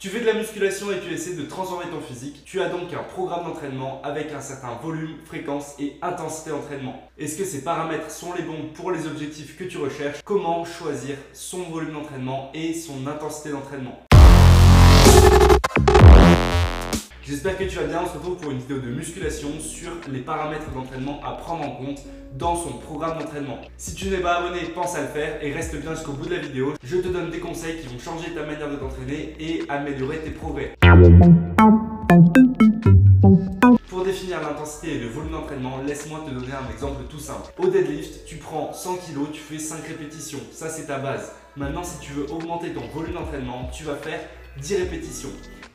Tu fais de la musculation et tu essaies de transformer ton physique. Tu as donc un programme d'entraînement avec un certain volume, fréquence et intensité d'entraînement. Est-ce que ces paramètres sont les bons pour les objectifs que tu recherches? Comment choisir son volume d'entraînement et son intensité d'entraînement? J'espère que tu vas bien. On se retrouve pour une vidéo de musculation sur les paramètres d'entraînement à prendre en compte dans son programme d'entraînement. Si tu n'es pas abonné, pense à le faire et reste bien jusqu'au bout de la vidéo. Je te donne des conseils qui vont changer ta manière de t'entraîner et améliorer tes progrès. Pour définir l'intensité et le volume d'entraînement, laisse-moi te donner un exemple tout simple. Au deadlift, tu prends 100 kg, tu fais 5 répétitions. Ça, c'est ta base. Maintenant, si tu veux augmenter ton volume d'entraînement, tu vas faire 10 répétitions.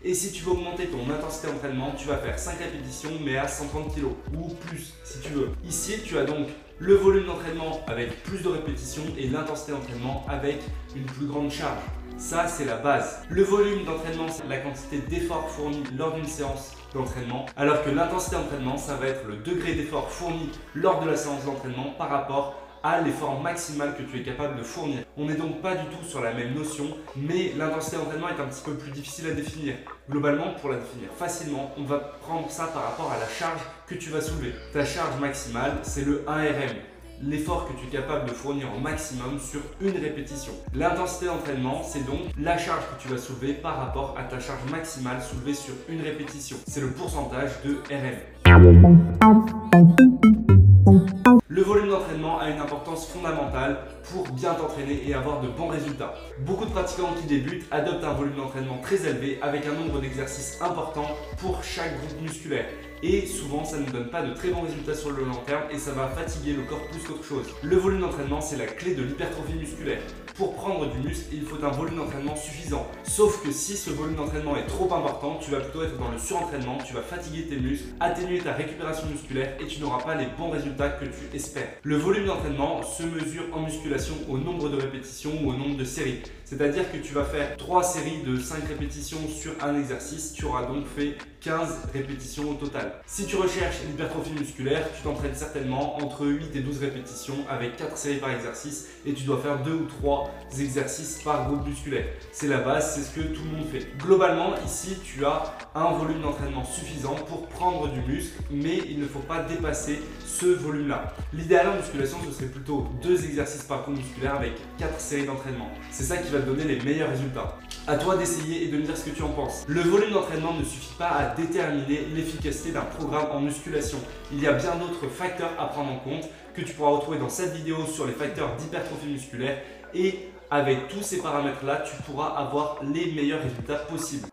Et si tu veux augmenter ton intensité d'entraînement, tu vas faire 5 répétitions mais à 130 kg ou plus si tu veux. Ici, tu as donc le volume d'entraînement avec plus de répétitions et l'intensité d'entraînement avec une plus grande charge. Ça, c'est la base. Le volume d'entraînement, c'est la quantité d'efforts fournis lors d'une séance d'entraînement, alors que l'intensité d'entraînement, ça va être le degré d'effort fourni lors de la séance d'entraînement par rapport à l'effort maximal que tu es capable de fournir. On n'est donc pas du tout sur la même notion, mais l'intensité d'entraînement est un petit peu plus difficile à définir. Globalement, pour la définir facilement, on va prendre ça par rapport à la charge que tu vas soulever. Ta charge maximale, c'est le 1 RM. L'effort que tu es capable de fournir au maximum sur une répétition. L'intensité d'entraînement, c'est donc la charge que tu vas soulever par rapport à ta charge maximale soulevée sur une répétition. C'est le pourcentage de RM. Le volume d'entraînement a une importance fondamentale pour bien t'entraîner et avoir de bons résultats. Beaucoup de pratiquants qui débutent adoptent un volume d'entraînement très élevé avec un nombre d'exercices important pour chaque groupe musculaire. Et souvent, ça ne donne pas de très bons résultats sur le long terme et ça va fatiguer le corps plus qu'autre chose. Le volume d'entraînement, c'est la clé de l'hypertrophie musculaire. Pour prendre du muscle, il faut un volume d'entraînement suffisant. Sauf que si ce volume d'entraînement est trop important, tu vas plutôt être dans le surentraînement, tu vas fatiguer tes muscles, atténuer ta récupération musculaire et tu n'auras pas les bons résultats que tu espères. Le volume d'entraînement se mesure en musculation au nombre de répétitions ou au nombre de séries. C'est-à-dire que tu vas faire 3 séries de 5 répétitions sur un exercice, tu auras donc fait 15 répétitions au total. Si tu recherches l'hypertrophie musculaire, tu t'entraînes certainement entre 8 et 12 répétitions avec 4 séries par exercice et tu dois faire 2 ou 3 exercices par groupe musculaire. C'est la base, c'est ce que tout le monde fait. Globalement, ici, tu as un volume d'entraînement suffisant pour prendre du muscle, mais il ne faut pas dépasser ce volume-là. L'idéal en musculation, ce serait plutôt 2 exercices par groupe musculaire avec 4 séries d'entraînement. C'est ça qui va te donner les meilleurs résultats. À toi d'essayer et de me dire ce que tu en penses. Le volume d'entraînement ne suffit pas à déterminer l'efficacité d'un programme en musculation. Il y a bien d'autres facteurs à prendre en compte que tu pourras retrouver dans cette vidéo sur les facteurs d'hypertrophie musculaire et avec tous ces paramètres-là, tu pourras avoir les meilleurs résultats possibles.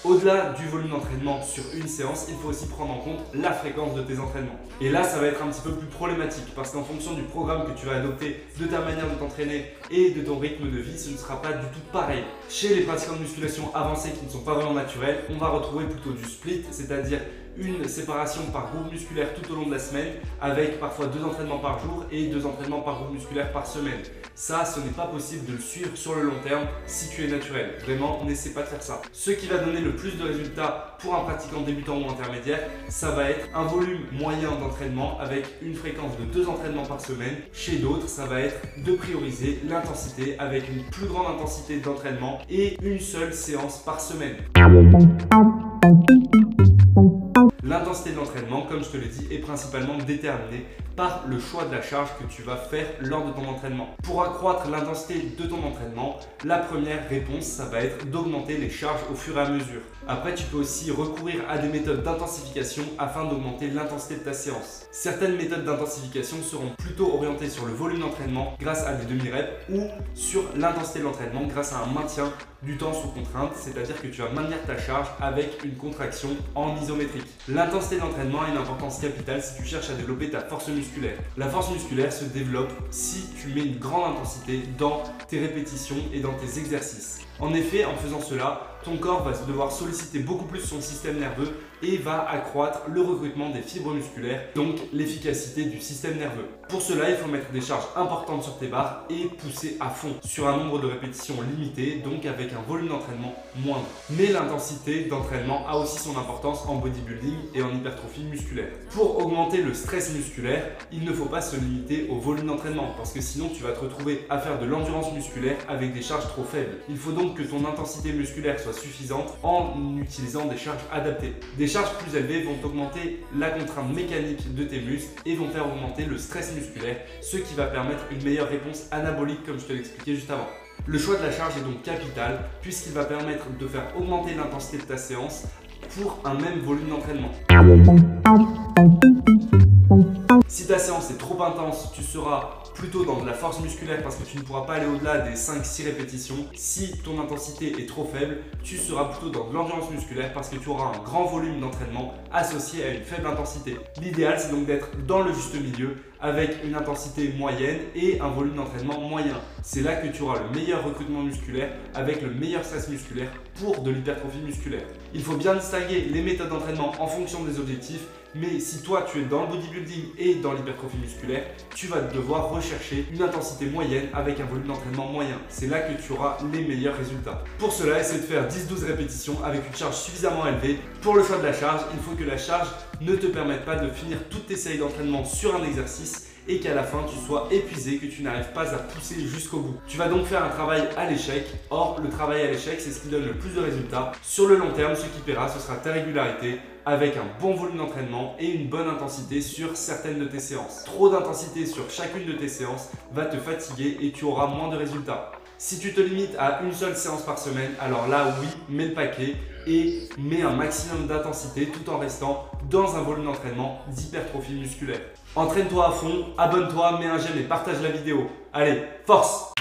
Au-delà du volume d'entraînement sur une séance, il faut aussi prendre en compte la fréquence de tes entraînements. Et là, ça va être un petit peu plus problématique parce qu'en fonction du programme que tu vas adopter, de ta manière de t'entraîner et de ton rythme de vie, ce ne sera pas du tout pareil. Chez les pratiquants de musculation avancés qui ne sont pas vraiment naturels, on va retrouver plutôt du split, c'est-à-dire une séparation par groupe musculaire tout au long de la semaine avec parfois 2 entraînements par jour et 2 entraînements par groupe musculaire par semaine. Ça, ce n'est pas possible de le suivre sur le long terme si tu es naturel. Vraiment, n'essaie pas de faire ça. Ce qui va donner le plus de résultats pour un pratiquant débutant ou intermédiaire, ça va être un volume moyen d'entraînement avec une fréquence de 2 entraînements par semaine. Chez d'autres, ça va être de prioriser l'intensité avec une plus grande intensité d'entraînement et une seule séance par semaine. L'intensité d'entraînement, comme je te l'ai dit, est principalement déterminée par le choix de la charge que tu vas faire lors de ton entraînement. Pour accroître l'intensité de ton entraînement, la première réponse, ça va être d'augmenter les charges au fur et à mesure. Après, tu peux aussi recourir à des méthodes d'intensification afin d'augmenter l'intensité de ta séance. Certaines méthodes d'intensification seront plutôt orientées sur le volume d'entraînement grâce à des demi-reps ou sur l'intensité de l'entraînement grâce à un maintien du temps sous contrainte, c'est-à-dire que tu vas maintenir ta charge avec une contraction en isométrique. L'intensité d'entraînement a une importance capitale si tu cherches à développer ta force musculaire. La force musculaire se développe si tu mets une grande intensité dans tes répétitions et dans tes exercices. En effet, en faisant cela, ton corps va devoir solliciter beaucoup plus son système nerveux et va accroître le recrutement des fibres musculaires, donc l'efficacité du système nerveux. Pour cela, il faut mettre des charges importantes sur tes barres et pousser à fond sur un nombre de répétitions limité, donc avec un volume d'entraînement moindre. Mais l'intensité d'entraînement a aussi son importance en bodybuilding et en hypertrophie musculaire. Pour augmenter le stress musculaire, il ne faut pas se limiter au volume d'entraînement parce que sinon tu vas te retrouver à faire de l'endurance musculaire avec des charges trop faibles. Il faut donc que ton intensité musculaire soit suffisante en utilisant des charges adaptées. Des charges plus élevées vont augmenter la contrainte mécanique de tes muscles et vont faire augmenter le stress musculaire, ce qui va permettre une meilleure réponse anabolique comme je te l'expliquais juste avant. Le choix de la charge est donc capital puisqu'il va permettre de faire augmenter l'intensité de ta séance pour un même volume d'entraînement. Si ta séance est trop intense, tu seras plutôt dans de la force musculaire parce que tu ne pourras pas aller au-delà des 5-6 répétitions. Si ton intensité est trop faible, tu seras plutôt dans de l'endurance musculaire parce que tu auras un grand volume d'entraînement associé à une faible intensité. L'idéal, c'est donc d'être dans le juste milieu avec une intensité moyenne et un volume d'entraînement moyen. C'est là que tu auras le meilleur recrutement musculaire avec le meilleur stress musculaire pour de l'hypertrophie musculaire. Il faut bien distinguer les méthodes d'entraînement en fonction des objectifs. Mais si toi tu es dans le bodybuilding et dans l'hypertrophie musculaire, tu vas devoir rechercher une intensité moyenne avec un volume d'entraînement moyen. C'est là que tu auras les meilleurs résultats. Pour cela, essaie de faire 10-12 répétitions avec une charge suffisamment élevée. Pour le choix de la charge, il faut que la charge ne te permette pas de finir toutes tes séries d'entraînement sur un exercice et qu'à la fin tu sois épuisé, que tu n'arrives pas à pousser jusqu'au bout. Tu vas donc faire un travail à l'échec. Or, le travail à l'échec, c'est ce qui donne le plus de résultats. Sur le long terme, ce qui paiera, ce sera ta régularité avec un bon volume d'entraînement et une bonne intensité sur certaines de tes séances. Trop d'intensité sur chacune de tes séances va te fatiguer et tu auras moins de résultats. Si tu te limites à une seule séance par semaine, alors là oui, mets le paquet et mets un maximum d'intensité tout en restant dans un volume d'entraînement d'hypertrophie musculaire. Entraîne-toi à fond, abonne-toi, mets un j'aime et partage la vidéo. Allez, force!